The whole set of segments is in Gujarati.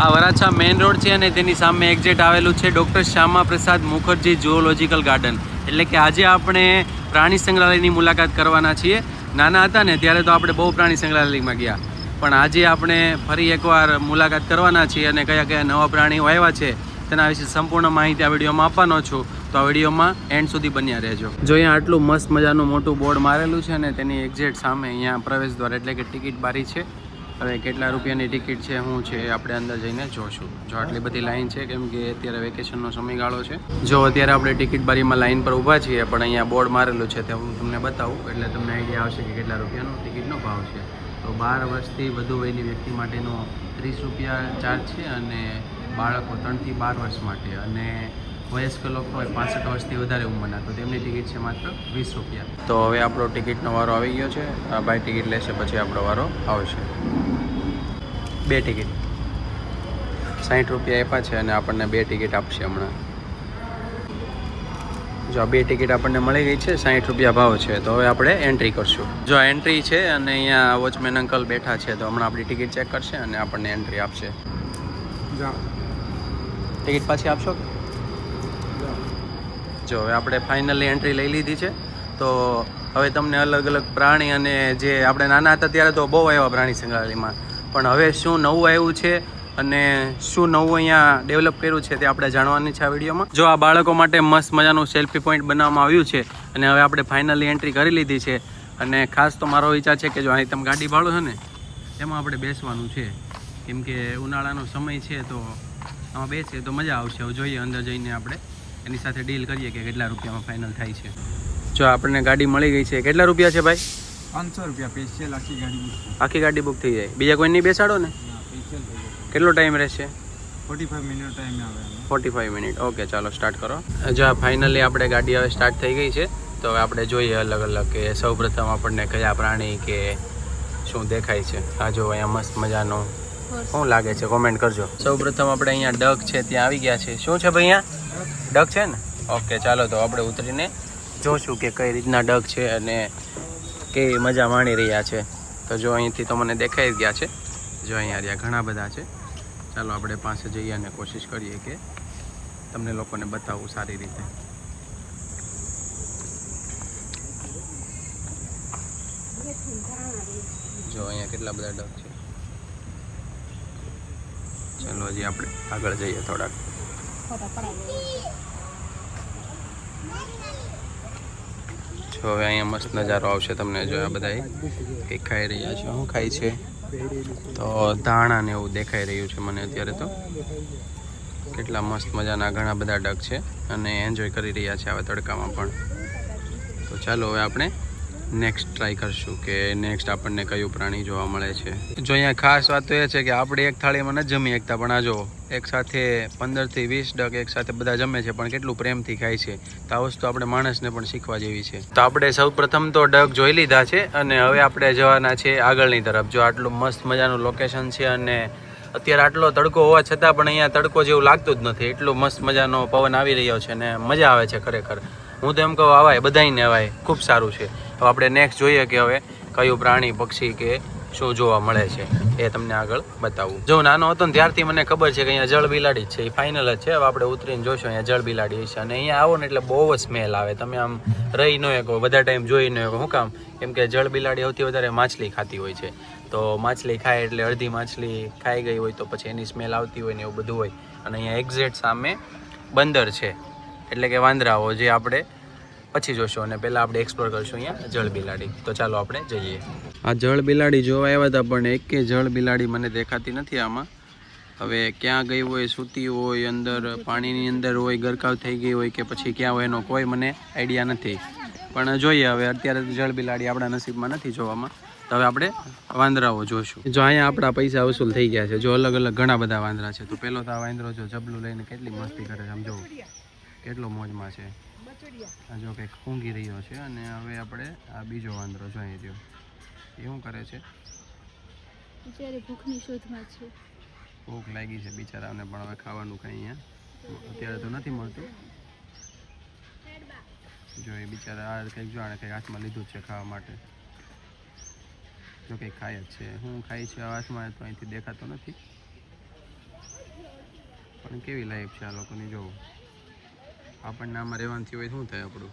આ વરાછા મેઇન રોડ છે અને તેની સામે એક્ઝેક્ટ આવેલું છે ડૉક્ટર શ્યામા પ્રસાદ મુખર્જી ઝૂઓલોજીકલ ગાર્ડન. એટલે કે આજે આપણે પ્રાણી સંગ્રહાલયની મુલાકાત કરવાના છીએ. નાના હતા ને ત્યારે તો આપણે બહુ પ્રાણી સંગ્રહાલયમાં ગયા, પણ આજે આપણે ફરી એકવાર મુલાકાત કરવાના છીએ અને કયા કયા નવા પ્રાણીઓ આવ્યા છે તેના વિશે સંપૂર્ણ માહિતી આ વિડીયોમાં આપવાનો છું. તો આ વિડીયોમાં એન્ડ સુધી બન્યા રહેજો. જો અહીંયા આટલું મસ્ત મજાનું મોટું બોર્ડ મારેલું છે અને તેની એક્ઝેક્ટ સામે અહીંયા પ્રવેશ દ્વાર એટલે કે ટિકિટ બારી છે. હવે કેટલા રૂપિયાની ટિકિટ છે શું છે આપણે અંદર જઈને જોશું. જો આટલી બધી લાઈન છે કેમ કે અત્યારે વેકેશનનો સમયગાળો છે. જો અત્યારે આપણે ટિકિટ બારીમાં લાઈન પર ઊભા છીએ, પણ અહીંયા બોર્ડ મારેલું છે તે હું તમને બતાવું એટલે તમને આઈડિયા આવશે કે કેટલા રૂપિયાનો ટિકિટનો ભાવ છે. તો 12 વર્ષથી વધુ વયની વ્યક્તિ માટેનો 30 રૂપિયા ચાર્જ છે અને બાળકો 3 થી 12 વર્ષ માટે અને વયસ્ક લોકો હોય 65 વર્ષથી વધારે ઉંમરના તો તેમની ટિકિટ છે માત્ર 20 રૂપિયા. તો હવે આપણો ટિકિટનો વારો આવી ગયો છે. આ ભાઈ ટિકિટ લેશે પછી આપણો વારો આવશે. 2 ટિકિટ 60 રૂપિયા આપ્યા છે અને આપણને 2 ટિકિટ આપશે હમણાં. જો આ 2 ટિકિટ આપણને મળી ગઈ છે, 60 રૂપિયા ભાવ છે. તો હવે આપણે એન્ટ્રી કરશું. જો આ એન્ટ્રી છે અને અહીંયા વોચમેન અંકલ બેઠા છે તો હમણાં આપણી ટિકિટ ચેક કરશે અને આપણને એન્ટ્રી આપશે. જો ટિકિટ પાછી આપશો? જો હવે આપણે ફાઇનલી એન્ટ્રી લઈ લીધી છે. તો હવે તમને અલગ અલગ પ્રાણી અને જે આપણે નાના હતા ત્યારે તો બહુ આવ્યા પ્રાણી સંગ્રહાલયમાં, પણ હવે શું નવું આવ્યું છે અને શું નવું અહીંયા ડેવલપ કર્યું છે તે આપણે જાણવાની છે આ વિડીયોમાં. જો આ બાળકો માટે મસ્ત મજાનું સેલ્ફી પોઈન્ટ બનાવવામાં આવ્યું છે અને હવે આપણે ફાઇનલી એન્ટ્રી કરી લીધી છે. અને ખાસ તો મારો વિચાર છે કે જો અહીં તમે ગાડી ભાડો છે ને એમાં આપણે બેસવાનું છે, કેમ કે ઉનાળાનો સમય છે તો આમાં બેસીએ તો મજા આવશે. હવે જોઈએ અંદર જઈને આપણે એની સાથે ડીલ કરીએ કે કેટલા રૂપિયામાં ફાઇનલ થાય છે. જો આપણને ગાડી મળી ગઈ છે. કેટલા રૂપિયા છે ભાઈ? 500 રૂપિયા સ્પેશિયલ આખી ગાડી બુક. આખી ગાડી બુક થઈ જાય, બીજા કોઈ નહીં બેસાડો ને? સ્પેશિયલ થઈ જાય. કેટલો ટાઈમ રહેશે? 45 મિનિટ ટાઈમ આવે. 45 મિનિટ. ઓકે ચાલો સ્ટાર્ટ કરો. જો ફાઇનલી આપણે ગાડી હવે સ્ટાર્ટ થઈ ગઈ છે. તો હવે આપણે જોઈએ અલગ અલગ કે સૌ પ્રથમ આપણને કયા પ્રાણી કે શું દેખાય છે. આ જો અહીંયા મસ્ત મજાનો શું લાગે છે કોમેન્ટ કરજો. સૌ પ્રથમ આપણે અહીંયા ડક છે ત્યાં આવી ગયા છે. શું છે ભાઈ અહીંયા? ડક છે ને? ઓકે ચાલો તો આપણે ઉતરીને જોશું કે કઈ રીતના ડક છે અને કેવી મજા માણી રહ્યા છે. તો જો અહીંથી તો મને દેખાઈ જ ગયા છે. જો અહીંયા રહ્યા ઘણા બધા છે. ચાલો આપણે પાસે જઈએ અને કોશિશ કરીએ કે તમને લોકોને બતાવવું સારી રીતે. જો અહીંયા કેટલા બધા ડક છે. ચાલો હજી આપણે આગળ જઈએ થોડાક. જો હવે અહીંયા મસ્ત નજારો આવશે તમને. જો આ બધા કંઈક ખાઈ રહ્યા છે. શું ખાય છે? તો ધાણા ને એવું દેખાઈ રહ્યું છે મને અત્યારે. તો કેટલા મસ્ત મજાના ઘણા બધા ડક છે અને એન્જોય કરી રહ્યા છે આવા તડકામાં પણ. તો ચાલો હવે આપણે નેક્સ્ટ ટ્રાય કરશું કે નેક્સ્ટ આપણને કયું પ્રાણી જોવા મળે છે. જો અહીંયા ખાસ વાત તો એ છે કે આપણે એક થાળીમાં ન જમી શકતા, પણ આ જો એક સાથે 15 થી 20 ડક એક સાથે બધા જમે છે, પણ કેટલું પ્રેમથી ખાય છે. તો આ વસ્તુ આપણે માણસને પણ શીખવા જેવી છે. તો આપણે સૌ પ્રથમ તો ડક જોઈ લીધા છે અને હવે આપણે જવાના છે આગળની તરફ. જો આટલું મસ્ત મજાનું લોકેશન છે અને અત્યારે આટલો તડકો હોવા છતાં પણ અહીંયા તડકો જેવું લાગતું જ નથી. એટલું મસ્ત મજાનો પવન આવી રહ્યો છે અને મજા આવે છે ખરેખર. હું તો એમ કહું આવાય બધાને અવાય, ખૂબ સારું છે. હવે આપણે નેક્સ્ટ જોઈએ કે હવે કયું પ્રાણી પક્ષી કે શું જોવા મળે છે એ તમને આગળ બતાવું. જો નાનો હતો ને ત્યારથી મને ખબર છે કે અહીંયા જળ બિલાડી જ છે, એ ફાઇનલ જ છે. હવે આપણે ઉતરીને જોઈશું અહીંયા જળ બિલાડી છે અને અહીંયા આવો ને એટલે બહુ જ સ્મેલ આવે. તમે આમ રહી ન શકો, બધા ટાઈમ જોઈ ન શકો. શું કામ? કેમ કે જળ બિલાડી સૌથી વધારે માછલી ખાતી હોય છે. તો માછલી ખાય એટલે અડધી માછલી ખાઈ ગઈ હોય તો પછી એની સ્મેલ આવતી હોય ને એવું બધું હોય. અને અહીંયા એક્ઝેક્ટ સામે બંદર છે એટલે કે વાંદરાઓ, જે આપણે પછી જોશું અને પહેલાં આપણે એક્સપ્લોર કરીશું અહીંયા જળ બિલાડી. તો ચાલો આપણે જઈએ. આ જળ બિલાડી જોવા આવ્યા હતા પણ એક જળ બિલાડી મને દેખાતી નથી આમાં. હવે ક્યાં ગઈ હોય, સૂતી હોય અંદર, પાણીની અંદર હોય, ગરકાવ થઈ ગઈ હોય કે પછી ક્યાં હોય એનો કોઈ મને આઈડિયા નથી. પણ જોઈએ હવે અત્યારે જળ બિલાડી આપણા નસીબમાં નથી જોવામાં. તો હવે આપણે વાંદરાઓ જોઈશું. જો અહીંયા આપણા પૈસા વસૂલ થઈ ગયા છે. જો અલગ અલગ ઘણા બધા વાંદરા છે. તો પેલો તો આ વાંદરો જો જબલું લઈને કેટલી મસ્તી કરે છે, આમ જો કેટલો મોજમાં છે. આ જો કંઈક ઊંઘી રહ્યો છે. અને હવે આપણે આ બીજો વાંદરો જોઈ રહ્યો એ શું કરે છે? ભૂખની શોધમાં છે. ભૂખ લાગી છે બિચારાને પણ હવે ખાવાનું કંઈ અહીંયા અત્યારે તો નથી મળતું. જો એ બિચારા આ કંઈક જો આને કંઈક હાથમાં લીધું જ છે ખાવા માટે. જો કંઈક ખાય જ છે. શું ખાય છે આ હાથમાં તો અહીંથી દેખાતો નથી. પણ કેવી લાઈફ છે આ લોકોની જોવું. આપણને આમાં રહેવાથી હોય શું થાય આપણું.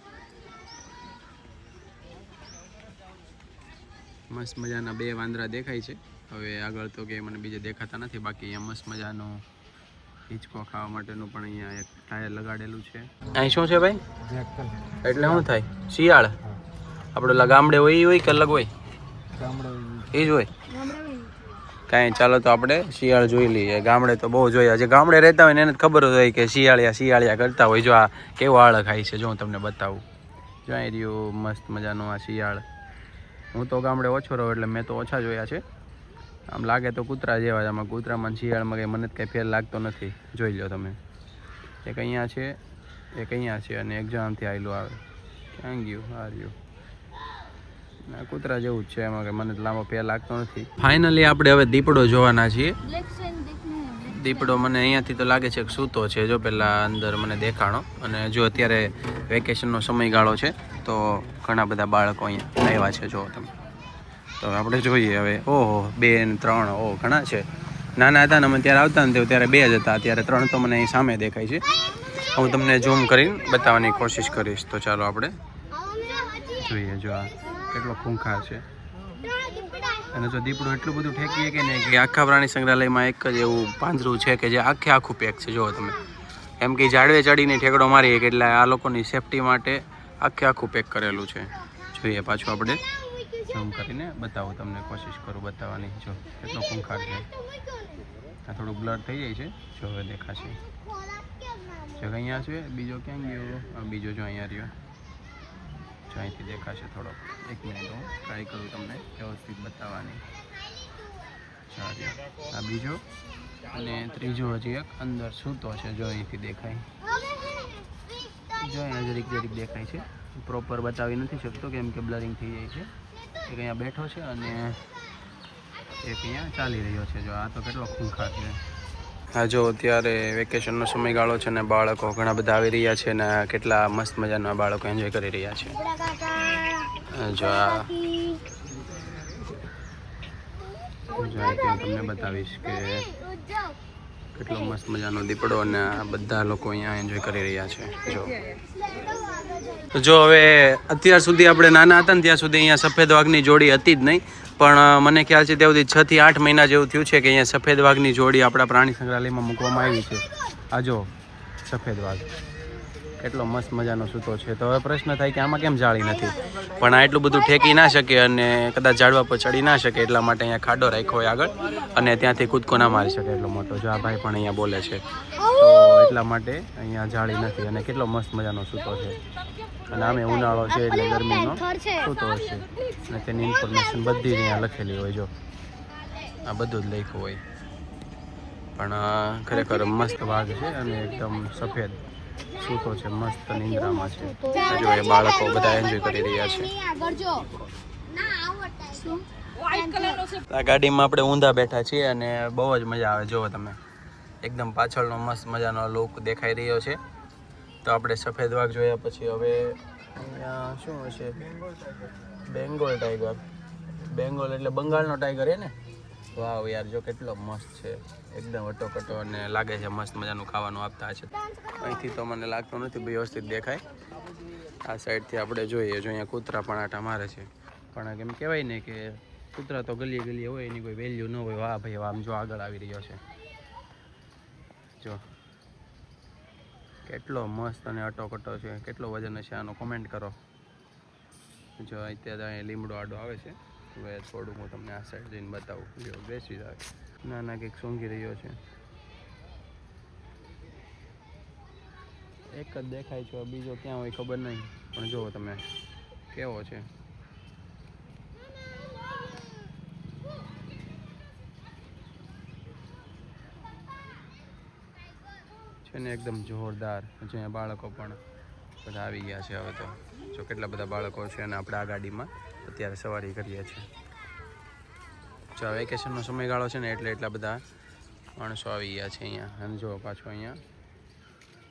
મસ્ત મજાના 2 વાંદરા દેખાય છે. હવે આગળ તો કે મને બીજે દેખાતા નથી. બાકી અહીંયા મસ્ત મજાનો હિંચકો ખાવા માટેનું પણ અહીંયા એક ટાયર લગાડેલું છે. અહીં શું છે ભાઈ? એટલે શું થાય? શિયાળ. આપણે ગામડે હોય એ હોય કે અલગ હોય? એ જ હોય. કાંઈ ચાલો તો આપણે શિયાળ જોઈ લઈએ. ગામડે તો બહુ જોયા જે ગામડે રહેતા હોય ને એને ખબર જ હોય કે શિયાળિયા કરતા હોય. જો આ કેવો આળ ખાય છે જો હું તમને બતાવું. જો અહીં રહ્યું મસ્ત મજાનું આ શિયાળ. હું તો ગામડે ઓછો રહ્યો એટલે મેં તો ઓછા જોયા છે. આમ લાગે તો કૂતરા જેવા જ. આમાં કૂતરામાં શિયાળમાં કંઈ મને જ કંઈ ફેર લાગતો નથી. જોઈ લો તમે. એક અહીંયા છે, એક અહીંયા છે અને એક જામથી આવેલું આવે. ક્યાં ગયું? આ રહ્યું. કૂતરા જેવું જ છે. એમાં કંઈ મને લાંબો ફેર લાગતો નથી. ફાઇનલી આપણે હવે દીપડો જોવાના છીએ. દીપડો મને અહીંયાથી તો લાગે છે કે સૂતો છે. જો પહેલાં અંદર મને દેખાણો. અને જો અત્યારે વેકેશનનો સમયગાળો છે તો ઘણા બધા બાળકો અહીંયા આવ્યા છે. જો તમે તો આપણે જોઈએ હવે. ઓહો 2 ને 3 ઓહ ઘણા છે. નાના હતા ને અમે ત્યારે આવતા ને ત્યારે 2 જ હતા. અત્યારે 3 તો મને અહીં સામે દેખાય છે. હું તમને ઝૂમ કરીને બતાવવાની કોશિશ કરીશ. તો ચાલો આપણે જોઈએ. જો આ કેટલો ખૂંખાર છે. અને જો દીપડું એટલું બધું ઠેકીએ કે નહીં કે આખા પ્રાણી સંગ્રહાલયમાં એક જ એવું પાંજરું છે કે જે આખું પેક છે. જુઓ તમે એમ કે ઝાડવે ચડીને ઠેકડો મારીએ કે એટલે આ લોકોની સેફટી માટે આખું પેક કરેલું છે. જોઈએ પાછું આપણે ઝૂમ કરીને બતાવું તમને કોશિશ કરું બતાવવાની. જો કેટલો ખૂંખાર છે. આ થોડું બ્લર થઈ જાય છે. જો હવે દેખાશે. જો અહીંયા છે. બીજો ક્યાં ગયો? બીજો જો અહીંયા રહ્યો. જો અહીંથી દેખાશે થોડો. 1 મિનિટ હું ટ્રાય કરું તમને વ્યવસ્થિત બતાવવાની. આ બીજો અને ત્રીજો હજી એક અંદર સૂતો છે. જો અહીંથી દેખાય. જો અહીંયા જરીક દેખાય છે. પ્રોપર બતાવી નથી શકતો કેમ કે બ્લરિંગ થઈ જાય છે. એક અહીંયા બેઠો છે અને એક અહીંયા ચાલી રહ્યો છે. જો આ તો કેટલો ખૂંખાર છે. હા જો અત્યારે વેકેશનનો સમયગાળો છે ને બાળકો ઘણા બધા આવી રહ્યા છે ને કેટલા મસ્ત મજાના બાળકો એન્જોય કરી રહ્યા છે. જો હું તમને બતાવીશ કે કેટલો મસ્ત મજાનો દીપડો અને આ બધા લોકો અહીંયા એન્જોય કરી રહ્યા છે. જો હવે અત્યાર સુધી આપણે નાના હતા ને ત્યાં સુધી અહીંયા સફેદ વાઘની જોડી હતી જ નહીં. પણ મને ખ્યાલ છે ત્યાં સુધી 6 થી 8 મહિના જેવું થયું છે કે અહીંયા સફેદ વાઘની જોડી આપણા પ્રાણી સંગ્રહાલયમાં મૂકવામાં આવી છે. આ જો સફેદ વાઘ કેટલો મસ્ત મજાનો સૂતો છે. તો હવે પ્રશ્ન થાય કે આમાં કેમ જાળી નથી. પણ આ એટલું બધું ઠેકી ના શકે અને કદાચ ઝાડવા પર ચડી ના શકે એટલા માટે અહીંયા ખાડો રાખ્યો હોય આગળ અને ત્યાંથી કૂદકો ના મારી શકે એટલો મોટો. જો આ ભાઈ પણ અહીંયા બોલે છે તો એટલા માટે અહીંયા જાળી નથી. અને કેટલો મસ્ત મજાનો સૂતો છે. અને આમે ઉનાળો છે એટલે ગરમીનો સૂતો હશે. અને તેની ઇન્ફોર્મેશન બધી જ અહીંયા લખેલી હોય. જો આ બધું જ લખ્યું હોય. પણ ખરેખર મસ્ત વાઘ છે અને એકદમ સફેદ સૂતો છે. મસ્ત નિંદ્રામાં છે. જો એ બાળકો બધા એન્જોય કરી રહ્યા છે. આ ગાડીમાં આપણે ઊંધા બેઠા છીએ અને બહુ જ મજા આવે. જુઓ તમે એકદમ પાછળનો મસ્ત મજાનો લુક દેખાઈ રહ્યો છે. તો આપણે સફેદ વાઘ જોયા પછી હવે અહીંયા શું હશે? બેંગોલ ટાઈગર. બેંગોલ એટલે બંગાળનો ટાઈગર હે ને? વાવ યાર જો કેટલો મસ્ત છે. એકદમ અટોકટો અને લાગે છે મસ્ત મજાનું ખાવાનું આપતા છે. અહીંથી તો મને લાગતું નથી વ્યવસ્થિત દેખાય. આ સાઈડથી આપણે જોઈએ. જો અહીંયા કૂતરા પણ આટા મારે છે. પણ એમ કહેવાય ને કે કૂતરા તો ગલીએ હોય એની કોઈ વેલ્યુ ન હોય. વાહ ભાઈ આમ જો આગળ આવી રહ્યો છે. જો કેટલો મસ્ત અને અટોકટો છે. કેટલો વજન હશે આનો કોમેન્ટ કરો. જો અત્યારે અહીંયા લીમડો આડો આવે છે. હવે થોડું હું તમને આ સાઈડ જઈને બતાવું. જો બેસી જાય. નાના કંઈક સૂંઘી રહ્યો છે. એક જ દેખાય છે. બીજો ક્યાં હોય ખબર નહીં. પણ જુઓ તમે કેવો છે. છે ને એકદમ જોરદાર. જ્યાં બાળકો પણ બધા આવી ગયા છે. હવે તો જો કેટલા બધા બાળકો છે અને આપણે આ ગાડીમાં અત્યારે સવારી કરીએ છીએ. જો વેકેશનનો સમયગાળો છે ને એટલે એટલા બધા માણસો આવી ગયા છે અહીંયા. અને જો પાછો અહીંયા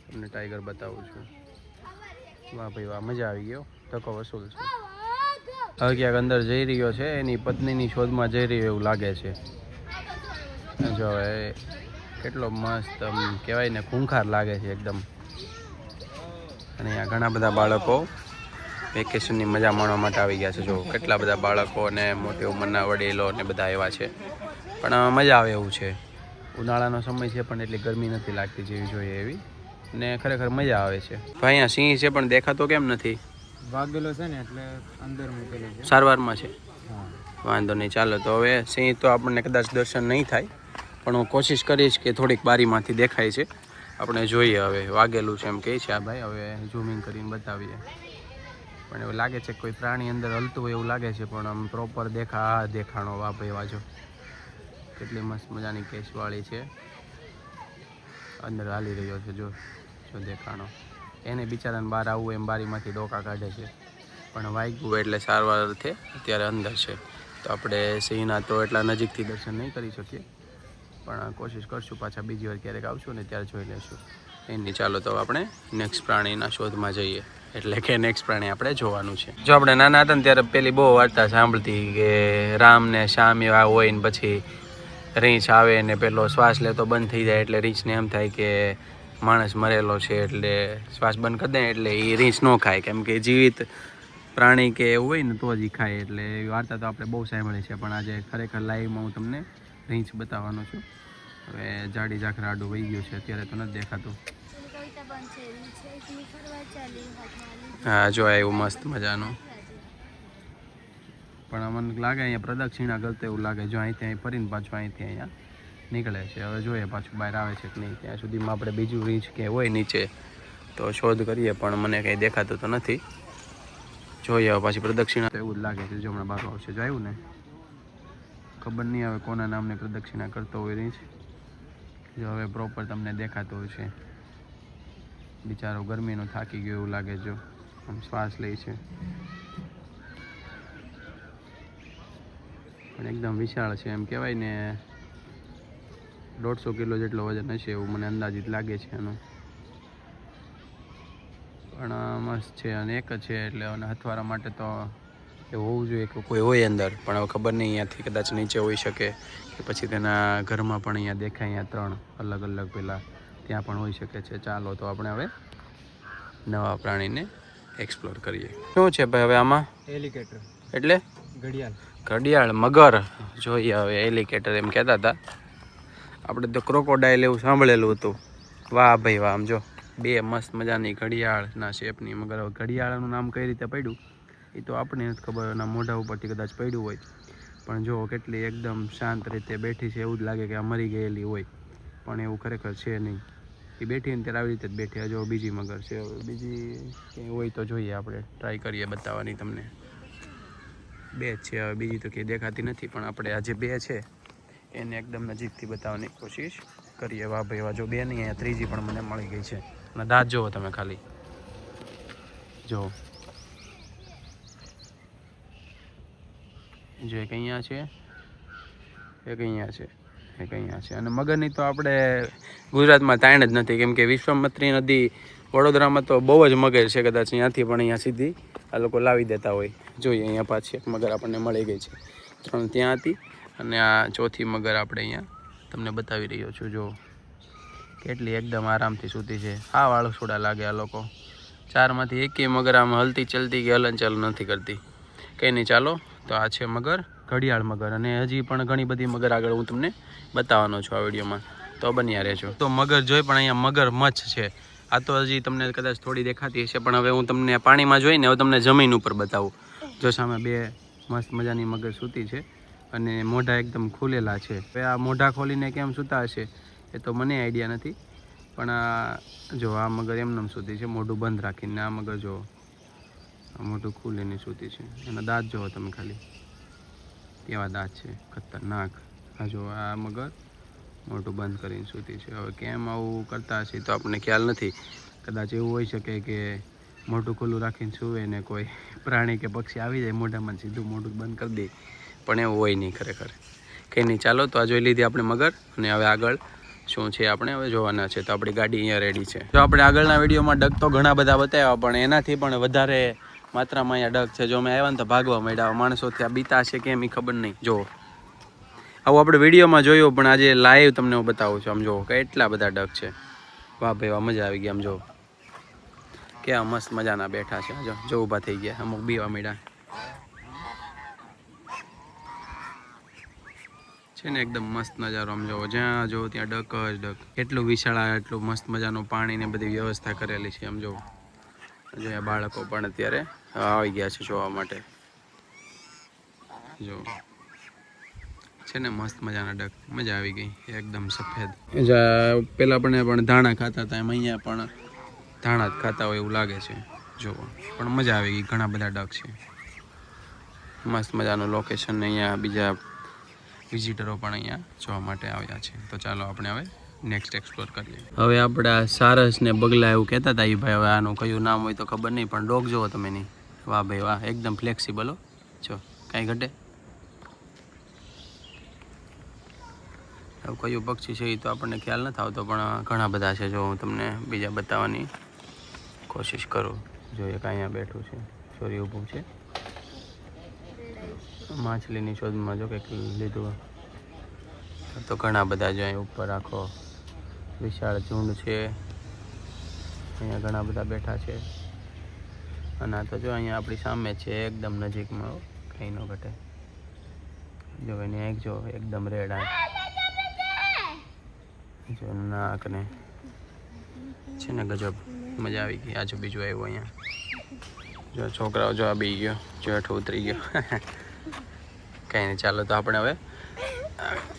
તમને ટાઈગર બતાવું છું. વાહ ભાઈ વાહ મજા આવી ગયો. ધક્કો વસૂલ છે. હવે ક્યાંક અંદર જઈ રહ્યો છે. એની પત્નીની શોધમાં જઈ રહ્યો એવું લાગે છે. જો હવે કેટલો મસ્ત કહેવાય ને ખૂંખાર લાગે છે એકદમ. અને અહીંયા ઘણા બધા બાળકો વેકેશનની મજા માણવા માટે આવી ગયા છે. જો કેટલા બધા બાળકો અને મોટી ઉંમરના વડીલો ને બધા એવા છે. પણ મજા આવે એવું છે. ઉનાળાનો સમય છે પણ એટલી ગરમી નથી લાગતી જેવી જોઈએ એવી, ને ખરેખર મજા આવે છે. ભાઈ અહીંયા સિંહ છે પણ દેખાતો કેમ નથી? વાગેલો છે ને એટલે અંદર મૂકેલો છે. સારવારમાં છે. હા, વાંધો નહીં, ચાલો. તો હવે સિંહ તો આપણને કદાચ દર્શન નહીં થાય, પણ હું કોશિશ કરીશ કે થોડીક બારીમાંથી દેખાય છે. આપણે જોઈએ હવે. વાગેલું છે એમ કહે છે આ ભાઈ. હવે ઝૂમિંગ કરીને બતાવીએ. પણ એવું લાગે છે કોઈ પ્રાણી અંદર હલતું હોય એવું લાગે છે, પણ આમ પ્રોપર દેખાણો. વાહ ભાઈ વાજો, કેટલી મસ્ત મજાની કેશવાળી છે. અંદર હાલી રહ્યો છે. જો દેખાણો. એને બિચારાને બહાર આવવું એમ બારીમાંથી ડોકા કાઢે છે, પણ વાગ્યું એટલે સારવાર અર્થે અત્યારે અંદર છે. તો આપણે સિંહના તો એટલા નજીકથી દર્શન નહીં કરી શકીએ, પણ કોશિશ કરશું પાછા બીજી વાર ક્યારેક આવશું ને ત્યારે જોઈ લઈશું. એની ચાલો તો આપણે નેક્સ્ટ પ્રાણીના શોધમાં જઈએ, એટલે કે નેક્સ્ટ પ્રાણી આપણે જોવાનું છે. જો આપણે નાના હતા ને ત્યારે પેલી બહુ વાર્તા સાંભળતી કે રામ ને શ્યામ એવા હોય ને પછી રીંછ આવે ને પેલો શ્વાસ લેતો બંધ થઈ જાય એટલે રીંછને એમ થાય કે માણસ મરેલો છે, એટલે શ્વાસ બંધ કરી દે એટલે એ રીંછ ન ખાય, કેમ કે જીવિત પ્રાણી કે એવું હોય ને તો જ ખાય. એટલે એ વાર્તા તો આપણે બહુ સાંભળી છે, પણ આજે ખરેખર લાઈવમાં હું તમને રીંછ બતાવવાનો છું. હવે જાડી ઝાખરા આડું વહી ગયું છે, અત્યારે તો નથી દેખાતું. હા, જો એવું મસ્ત મજાનું. પણ મને લાગે અહીંયા પ્રદક્ષિણા કરતા એવું લાગે. જો અહીંથી અહીં ફરીને પાછું અહીંથી અહીંયા નીકળે છે. હવે જોઈએ પાછું બહાર આવે છે કે નહીં. ત્યાં સુધીમાં આપણે બીજું રીંછ કે હોય નીચે તો શોધ કરીએ, પણ મને કંઈ દેખાતું તો નથી. જોઈએ હવે પાછી પ્રદક્ષિણા તો એવું જ લાગે છે. જો હમણાં બહાર આવશે. જો આવ્યું ને, ખબર નહીં આવે કોના નામને પ્રદક્ષિણા કરતો હોય રીંછ. જો હવે પ્રોપર તમને દેખાતું હશે. બિચારો ગરમીનું થાકી ગયો એવું લાગે. જો આમ શ્વાસ લે છે, પણ એકદમ વિશાળ છે. એમ કહેવાય ને 150 કિલો જેટલો વજન હશે એવું મને અંદાજિત લાગે છે એનું. પણ મસ્ત છે અને એક જ છે, એટલે અને હથવારા માટે તો એ હોવું જોઈએ કે કોઈ હોય અંદર, પણ હવે ખબર નહીં. અહીંયાથી કદાચ નીચે હોઈ શકે કે પછી તેના ઘરમાં પણ અહીંયા દેખાય. અહીંયા 3 અલગ અલગ પેલા ત્યાં પણ હોઈ શકે છે. ચાલો તો આપણે હવે નવા પ્રાણીને એક્સપ્લોર કરીએ. શું છે ભાઈ હવે આમાં? એલિગેટર એટલે ઘડિયાળ, મગર. જોઈએ હવે એલિગેટર એમ કહેતા હતા. આપણે તો ક્રોકોડાઇલ એવું સાંભળેલું હતું. વાહ ભાઈ વાહ. આમ જો 2 મસ્ત મજાની ઘડિયાળના શેપની મગર. હવે ઘડિયાળનું નામ કઈ રીતે પડ્યું એ તો આપણને નથી ખબર. એના મોઢા ઉપરથી કદાચ પડ્યું હોય, પણ જો કેટલી એકદમ શાંત રીતે બેઠી છે. એવું જ લાગે કે આ મરી ગયેલી હોય, પણ એવું ખરેખર છે નહીં. એ બેઠી ને ત્યારે આવી રીતે જ બેઠી. જો બીજી મગર છે. બીજી કંઈ હોય તો જોઈએ, આપણે ટ્રાય કરીએ બતાવવાની તમને. 2 જ છે, હવે બીજી તો કંઈ દેખાતી નથી, પણ આપણે આ જે 2 છે એને એકદમ નજીકથી બતાવવાની કોશિશ કરીએ. વાહ ભાઈ વાહ. જો 2 નહીં, અહીંયા ત્રીજી પણ મને મળી ગઈ છે. અને દાંત જુઓ તમે ખાલી. જો એક અહીંયા છે, એક અહીંયા છે, એક અહીંયા છે. અને મગરની તો આપણે ગુજરાતમાં તાણ જ નથી, કેમ કે વિશ્વામિત્રી નદી વડોદરામાં તો બહુ જ મગર છે. કદાચ અહીંયાથી પણ અહીંયા સીધી આ લોકો લાવી દેતા હોય. જોઈએ અહીંયા પાછી એક મગર આપણને મળી ગઈ છે. 3 ત્યાં હતી અને આ ચોથી મગર આપણે અહીંયા તમને બતાવી રહ્યો છું. જો કેટલી એકદમ આરામથી સૂતી છે. હા, વાળું છોડા લાગે આ લોકો. 4માંથી એકેય મગર આમ હલતી ચલતી કે હલનચલ નથી કરતી. કંઈ નહીં, ચાલો. તો આ છે મગર, ઘડિયાળ મગર. અને હજી પણ ઘણી બધી મગર આગળ હું તમને બતાવવાનો છું આ વિડીયોમાં, તો બન્યા રહેજો. તો મગર જોઈ, પણ અહીંયા મગર મચ્છ છે. આ તો હજી તમને કદાચ થોડી દેખાતી હશે, પણ હવે હું તમને પાણીમાં જોઈને હવે તમને જમીન ઉપર બતાવું. જો સામે 2 મસ્ત મજાની મગર સૂતી છે અને મોઢા એકદમ ખુલેલા છે. હવે આ મોઢા ખોલીને કેમ સૂતા હશે એ તો મને આઈડિયા નથી, પણ આ જો આ મગર એમનેમ સૂતી છે મોઢું બંધ રાખીને. આ મગર જો મોઢું ખુલીને સૂતી છે. એના દાંત જુઓ તમે ખાલી, કેવા દાંત છે, ખતરનાક. આ જો આ મગર મોઢું બંધ કરીને સૂતી છે. હવે કેમ આવું કરતા હશે તો આપણને ખ્યાલ નથી. કદાચ એવું હોઈ શકે કે મોઢું ખુલ્લું રાખીને સૂવે ને કોઈ પ્રાણી કે પક્ષી આવી જાય મોઢામાં સીધું મોઢું બંધ કરી દે, પણ એવું હોય નહીં ખરેખર. કંઈ નહીં, ચાલો. તો આ જોઈ લીધી આપણે મગર, અને હવે આગળ શું છે આપણે હવે જોવાના છે. તો આપણી ગાડી અહીંયા રેડી છે. જો આપણે આગળના વિડીયોમાં ડગ તો ઘણા બધા બતાવ્યા, પણ એનાથી પણ વધારે માત્રામાં અહીંયા ડગ છે. જો અમે આવ્યા ને તો ભાગવા માંડ્યા. માણસો ત્યાં બીતા છે કેમ એ ખબર નહીં. જો આવું આપણે વિડીયોમાં જોયું પણ આજે લાઈવ તમને હું બતાવું છું. આમ જો કેટલા બધા ડક છે. વાહ ભાઈ વાહ, મજા આવી ગઈ. આમ જો કેવા મસ્ત મજાના બેઠા છે. જો ઊભા થઈ ગયા, અમુક બીવા મીડા છે ને. એકદમ મસ્ત નજારો. આમ જોવો, જ્યાં જોવો ત્યાં ડક જ ડક. એટલું વિશાળ, એટલું મસ્ત મજાનું પાણી ને બધી વ્યવસ્થા કરેલી છે. આમ જોવો, જો બાળકો પણ અત્યારે આવી ગયા છે જોવા માટે. જો છે ને મસ્ત મજાના ડક, મજા આવી ગઈ. એકદમ સફેદ. પેલા પણ ધાણા ખાતા હતા, એમ અહીંયા પણ ધાણા જ ખાતા હોય એવું લાગે છે. જુઓ, પણ મજા આવી ગઈ. ઘણા બધા ડક છે. મસ્ત મજાનું લોકેશન. અહીંયા બીજા વિઝિટરો પણ અહીંયા જોવા માટે આવ્યા છે. તો ચાલો આપણે હવે નેક્સ્ટ એક્સપ્લોર કરીએ. હવે આપણા સારસ ને બગલા એવું કહેતા હતા એ ભાઈ. હવે આનું કયું નામ હોય તો ખબર નહીં, પણ ડોગ જોવો તમે નહીં. વાહ ભાઈ વાહ, એકદમ ફ્લેક્સિબલ હો. જો કાંઈ ઘટે. હવે કયું પક્ષી છે એ તો આપણને ખ્યાલ નથી આવતો, પણ ઘણા બધા છે. જો હું તમને બીજા બતાવવાની કોશિશ કરું. જો એક અહીંયા બેઠું છે, ચોરી ઊભું છે, માછલીની શોધમાં જો કંઈક લીધું. તો ઘણા બધા જો અહીં ઉપર આખો વિશાળ ઝુંડ છે. અહીંયા ઘણા બધા બેઠા છે. અને આ તો જો અહીંયા આપણી સામે છે, એકદમ નજીકમાં. કંઈ ન ઘટે. જો એની એક જો એકદમ રેડ આંખ, જો નાક ને છે ને ગજબ. મજા આવી ગઈ. આજુ બીજું આવ્યું અહીંયા. જો છોકરાઓ જો આ બી ગયો, જો હેઠો ઉતરી ગયો. કંઈ નહીં, ચાલો તો આપણે હવે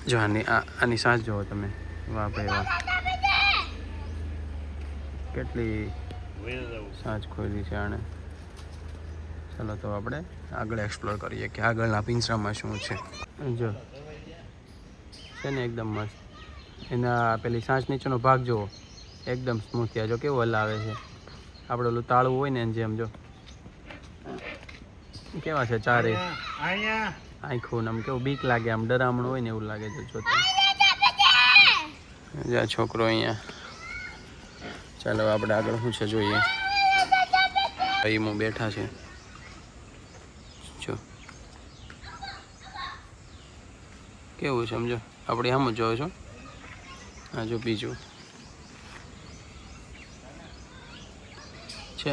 જો આની સાંજ જુઓ તમે. વાહ ભાઈ વાહ, કેટલી સાંજ ખોલી છે આણે. ચાલો તો આપણે આગળ એક્સપ્લોર કરીએ કે આગળના પિંજરામાં શું છે. જો છે ને એકદમ મસ્ત. એના પેલી સાંજ નીચેનો ભાગ જુઓ, એકદમ સ્મૂથ. થયા જો કેવું હલાવે છે. આપણે ઓલું તાળું હોય ને એમ જેમ. જો કેવા છે ચારે આંખું. આમ કેવું બીક લાગે, આમ ડરામણું હોય ને એવું લાગે છે જોતા. જ્યાં છોકરો અહીંયા. ચાલો આપણે આગળ શું છે જોઈએ. ભાઈ બેઠા છે. જો કેવું છે સમજો. આપણે આમ જ જોવો છો. હા જો બીજું છે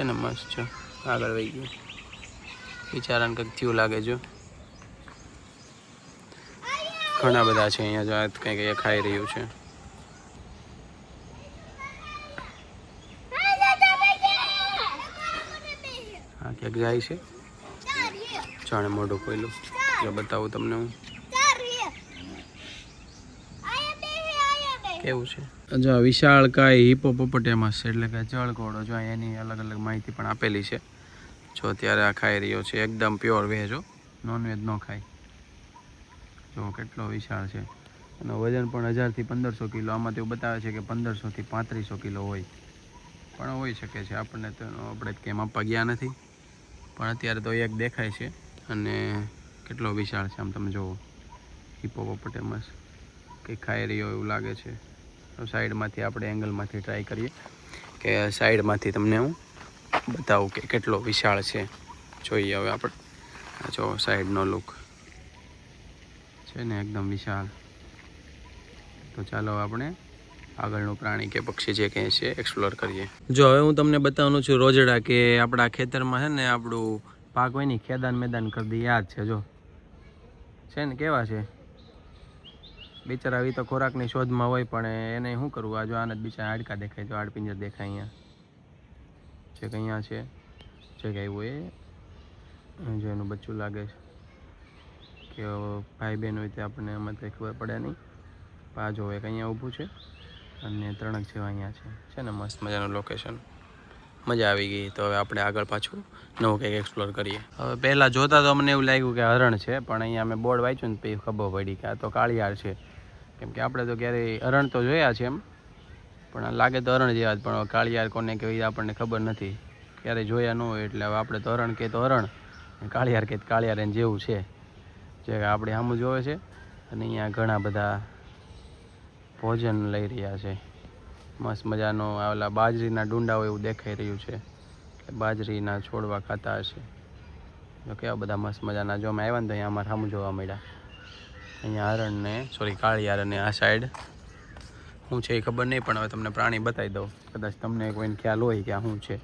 ને મસ્ત છે. આગળ વહી ગયું. બિચારાને કંઈક થયું લાગે. જો ઘણા બધા છે અહીંયા. જો કંઈક ખાઈ રહ્યું છે. હા ક્યાંક જાય છે. જાણે મોઢું ખોલ્યું. જો બતાવું તમને હું કેવું છે. જો વિશાળ કાય હિપોપોટેમસ એટલે કે જળઘોડો. જો એની અલગ અલગ માહિતી પણ આપેલી છે. જો અત્યારે આ ખાઈ રહ્યો છે. એકદમ પ્યોર વેજ. નોનવેજ ન ખાય. જો કેટલો વિશાળ છે. અને વજન પણ 1000 થી 1500 કિલો. આમાં તેવું બતાવે છે કે 1500 થી 3500 કિલો હોય. પણ હોઈ શકે છે. આપણને તો આપણે કેમ આપવા ગયા નથી. પણ અત્યારે તો એક દેખાય છે. અને કેટલો વિશાળ છે. આમ તમે જુઓ, હિપોપોટેમસ કંઈક ખાઈ રહ્યો એવું લાગે છે. સાઈડમાંથી આપણે એંગલમાંથી ટ્રાય કરીએ કે સાઈડમાંથી તમને હું બતાવું કે કેટલો વિશાળ છે. જોઈએ હવે આપણે. જો સાઈડનો લુક છે ને એકદમ વિશાળ. તો ચાલો આપણે આગળનું પ્રાણી કે પક્ષી જે કંઈ છે એક્સપ્લોર કરીએ. જો હવે હું તમને બતાવવાનું છું રોજડા. કે આપણા ખેતરમાં છે ને આપણું પાક હોય ને ખેદાન મેદાન કરી દે યાદ છે. જો છે ને કેવા છે બિચારા. આવી તો ખોરાકની શોધમાં હોય, પણ એને શું કરવું. આ જો આને જ બિચારા હાડકા દેખાય. તો હાડપિંજર દેખાય અહીંયા. જે અહીંયા છે જે કંઈ હોય એ જો એનું બચ્ચું લાગે છે. કે ભાઈ બહેન હોય તે આપણને એમાં કંઈ ખબર પડે નહીં. આ જો એક અહીંયા ઊભું છે અને ત્રણક જેવા અહીંયા છે ને મસ્ત મજાનું લોકેશન. મજા આવી ગઈ. તો હવે આપણે આગળ પાછું નવું કંઈક એક્સપ્લોર કરીએ. હવે પહેલાં જોતા તો અમને એવું લાગ્યું કે હરણ છે, પણ અહીંયા અમે બોર્ડ વાંચ્યું ને પછી ખબર પડી કે આ તો કાળિયાર છે. કેમ કે આપણે તો ક્યારેય હરણ તો જોયા છે એમ, પણ લાગે તો હરણ જેવા જ. પણ કાળિયાર કોને કહેવાય આપણને ખબર નથી. ક્યારેય જોયા ન હોય. એટલે હવે આપણે તો હરણ કહે તો હરણ, કાળિયાર કહે તો કાળિયાર. એને જેવું છે જે આપણે સામું જોવે છે. અને અહીંયા ઘણા બધા ભોજન લઈ રહ્યા છે. મસ્ત મજાનો ઓલા બાજરીના ડુંડા હોય એવું દેખાઈ રહ્યું છે. બાજરીના છોડવા ખાતા હશે. જો કેવા બધા મસ્ત મજાના. જો અમે આવ્યા ને તો અહીંયા અમારે સામું જોવા મળ્યા. અહીંયા હરણને સોરી કાળિયાર અને આ સાઈડ શું છે એ ખબર નહીં, પણ હવે તમને પ્રાણી બતાવી દઉં. કદાચ તમને કોઈને ખ્યાલ હોય કે આ શું છે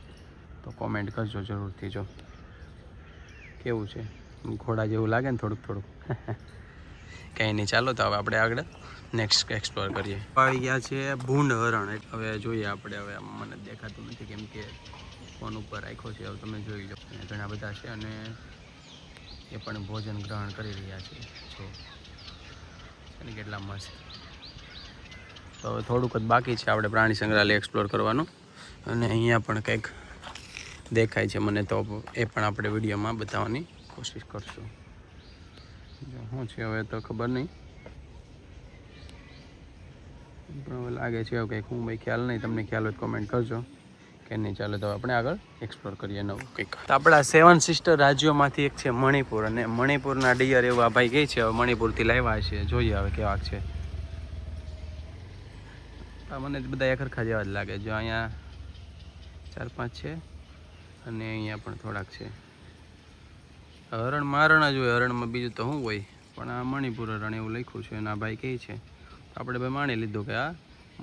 તો કોમેન્ટ કરજો જરૂરથી. જો કેવું છે, ઘોડા જેવું લાગે ને થોડુંક થોડુંક. કંઈ નહીં, ચાલો તો હવે આપણે આગળ નેક્સ્ટ એક્સપ્લોર કરીએ. આવી ગયા છે ભૂંડ હરણ. હવે જોઈએ આપણે. હવે મને દેખાતું નથી કેમ કે ફોન ઉપર રાખ્યો છે. હવે તમે જોઈ લો, ઘણા બધા છે અને એ પણ ભોજન ગ્રહણ કરી રહ્યા છે. જો અને કેટલા મસ્ત. તો હવે થોડુંક જ બાકી છે આપણે પ્રાણી સંગ્રહાલય એક્સપ્લોર કરવાનું. અને અહીંયા પણ કંઈક દેખાય છે મને, તો એ પણ આપણે વિડીયોમાં બતાવવાની કોશિશ કરશું. શું છે હવે તો ખબર નહીં, પણ હવે લાગે છે એવું કંઈક. હું ભાઈ ખ્યાલ નહીં, તમને ખ્યાલ હોય કોમેન્ટ કરજો કે નહીં. ચાલો તો આપણે આગળ એક્સપ્લોર કરીએ નવું કંઈક. આપણા 7 સિસ્ટર રાજ્યોમાંથી એક છે મણિપુર, અને મણિપુરના ડિયર એવું આ ભાઈ કહે છે. હવે મણિપુરથી લાવ્યા છે, જોઈએ હવે કેવા છે. મને બધા એક સરખા જેવા જ લાગે. જો અહીંયા 4-5 છે અને અહીંયા પણ થોડાક છે. હરણમાં હરણ જ હોય, હરણમાં બીજું તો શું હોય, પણ આ મણિપુર હરણ એવું લખ્યું છે અને આ ભાઈ કહે છે. આપણે ભાઈ માની લીધું કે આ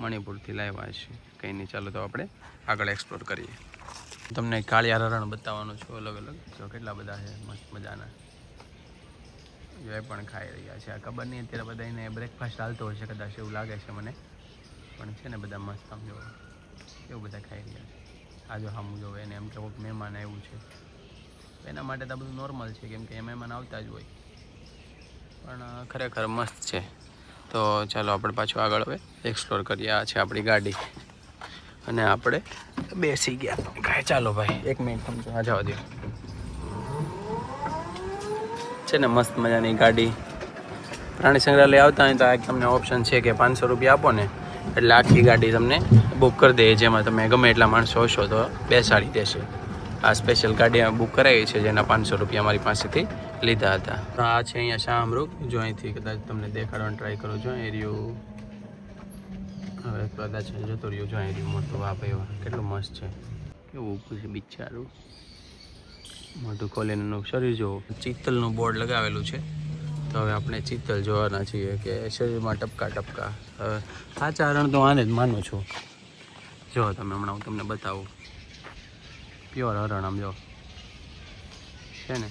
મણિપુરથી લાવ્યા છે. કંઈ નહીં, ચાલો તો આપણે આગળ એક્સપ્લોર કરીએ. તમને કાળિયાર હરણ બતાવવાનું છું અલગ અલગ. જો કેટલા બધા છે મસ્ત મજાના. જો એ પણ ખાઈ રહ્યા છે. આ ખબર નહીં અત્યારે બધા એને બ્રેકફાસ્ટ ચાલતો હોય છે કદાચ, એવું લાગે છે મને. પણ છે ને બધા મસ્ત આમ જો એવું બધા ખાઈ રહ્યા છે. આ જો સામું જોવે એને એમ કે કોઈક મહેમાન આવ્યું છે, એના માટે તો બધું નોર્મલ છે કેમ કે એ મહેમાન આવતા જ હોય. પણ ખરેખર મસ્ત છે. તો ચાલો આપણે પાછું આગળ હવે એક્સપ્લોર કરીએ. આ છે આપણી ગાડી અને આપણે બેસી ગયા. ચાલો ભાઈ 1 મિનિટ સમજો, આ જવા દો. છે ને મસ્ત મજાની ગાડી. પ્રાણી સંગ્રહાલય આવતા હોય તો આ તમને ઓપ્શન છે કે 500 રૂપિયા આપો ને એટલે આખી ગાડી તમને બુક કરી દે, જેમાં તમે ગમે એટલા માણસો હશો તો બેસાડી દેશે. આ સ્પેશિયલ ગાડી બુક કરાવી છે જેના 500 રૂપિયા મારી પાસેથી લીધા હતા. આ છે અહીંયા શાહમૃગ. જો અહીંથી કદાચ તમને દેખાડવાનું ટ્રાય કરું. જો એરિયું હવે કદાચ જતો રહ્યો. જો એરિયું મોટું. વાહ ભાઈ વાહ, કેટલું મસ્ત છે. કેવું ઊભું છે બિચારું. મોટું ખોલીને શરીર જો ચિત્તલનું બોર્ડ લગાવેલું છે. તો હવે આપણે ચિત્તલ જોવાના છીએ કે શરીરમાં ટપકા ટપકા. હવે સાચા હરણ તો આને જ માનું છું. જો તમે હમણાં હું તમને બતાવું. પ્યોર હરણ આમ જો છે ને.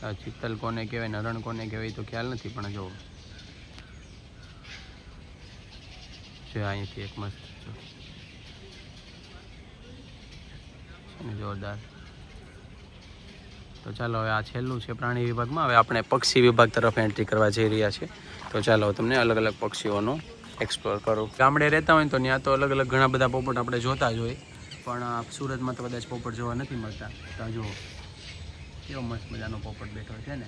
આ ચિત્તલ કોને કહેવાય ને હરણ કોને કહેવાય તો ખ્યાલ નથી, પણ જો છે અહીંથી એક મસ્ત જોરદાર. તો ચાલો હવે આ છેલ્લું છે પ્રાણી વિભાગમાં. હવે આપણે પક્ષી વિભાગ તરફ એન્ટ્રી કરવા જઈ રહ્યા છીએ. તો ચાલો તમને અલગ અલગ પક્ષીઓનો એક્સપ્લોર કરું. ગામડે રહેતા હોય તો ત્યાં તો અલગ અલગ ઘણા બધા પોપટ આપણે જોતા જ હોય, પણ સુરતમાં તો કદાચ પોપટ જોવા નથી મળતા. તો જુઓ કેવો મસ્ત મજાનો પોપટ બેઠો છે ને.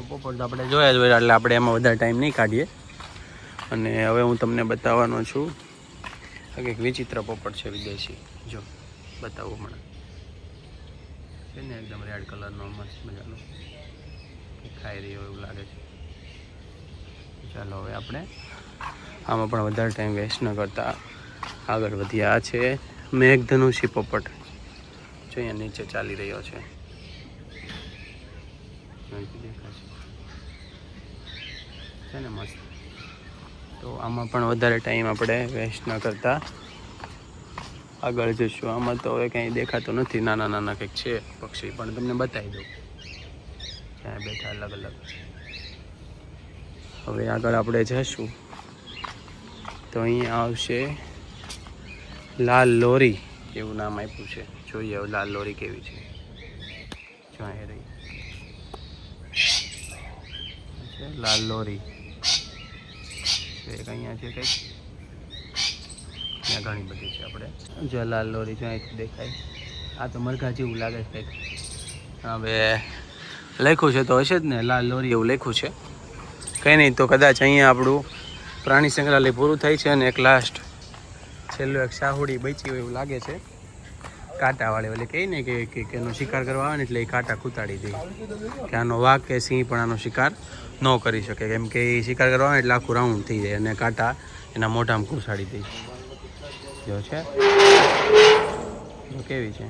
પોપટ તો આપણે જોયા જ હોય એટલે આપણે એમાં વધારે ટાઈમ નહીં કાઢીએ. અને હવે હું તમને બતાવવાનો છું એક વિચિત્ર પોપટ છે વિદેશી. જો બતાવું હમણાં. છે ને એકદમ રેડ કલરનો મસ્ત મજાનો, ખાઈ રહ્યો એવું લાગે છે. ચાલો હવે આપણે આમાં પણ વધારે ટાઈમ વેસ્ટ ન કરતા આગળ વધ્યા. આ છે મેઘધનુષી પોપટ. જો અહીંયા નીચે ચાલી રહ્યો છે. છે ને મસ્ત. તો આમાં પણ વધારે ટાઈમ આપણે વેસ્ટ ન કરતા આગળ જઈશું. આમાં તો હવે કંઈ દેખાતું નથી. નાના નાના કંઈક છે પક્ષી, પણ તમને બતાવી દઉં ત્યાં બેઠા અલગ અલગ. હવે આગળ આપણે જઈશું તો અહીંયા આવશે લાલ લોરી એવું નામ આપ્યું છે. જોઈએ હવે લાલ લોરી કેવી છે. જો અહીં રહી લાલ લોરી. એક અહીંયા છે કંઈક, ત્યાં ઘણી બધી છે. આપણે જો લાલ લોરી જો અહીંથી દેખાય. આ તો મરઘા જેવું લાગે છે કંઈક. હવે લખ્યું છે તો હશે જ ને, લાલ લોરી એવું લખ્યું છે. કંઈ નહીં, તો કદાચ અહીંયા આપણું પ્રાણી સંગ્રહાલય પૂરું થાય છે. અને એક લાસ્ટ છેલ્લું એક શાહુડી બચી હોય એવું લાગે છે. કાંટાવાળી એટલે કહે ને કે એનો શિકાર કરવા આવે ને એટલે એ કાંટા ખૂતાડી દે. કે આનો વાઘ કે સિંહ પણ આનો શિકાર ન કરી શકે, કેમ કે એ શિકાર કરવા આવે એટલે આખું રાઉન્ડ થઈ જાય અને કાંટા એના મોઢામાં ઘૂસાડી દે. જો છે જો કેવી છે.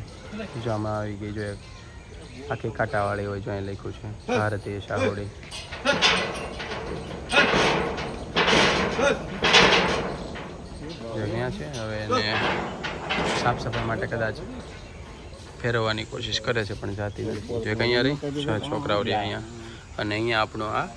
જો આમાં આવી ગઈ. જો આખી કાંટાવાળી હોય જો અહીં લખ્યું છે ભારતીય શાહોડી. અહીંયા છે હવે એને સાફ સફાઈ માટે કદાચ ફેરવવાની કોશિશ કરે છે પણ જાતી નથી. જો અહીંયા રહી છોકરાઓ રહ્યા અહીંયા અને અહીંયા આપણો આ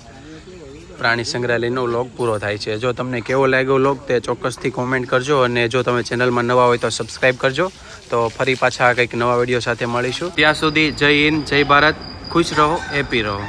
પ્રાણી સંગ્રહાલયનો વ્લોગ પૂરો થાય છે. જો તમને કેવો લાગ્યો વ્લોગ તે ચોક્કસથી કોમેન્ટ કરજો અને જો તમે ચેનલમાં નવા હોય તો સબસ્ક્રાઈબ કરજો. તો ફરી પાછા કંઈક નવા વિડીયો સાથે મળીશું. ત્યાં સુધી જય હિન્દ, જય ભારત, ખુશ રહો, હેપી રહો.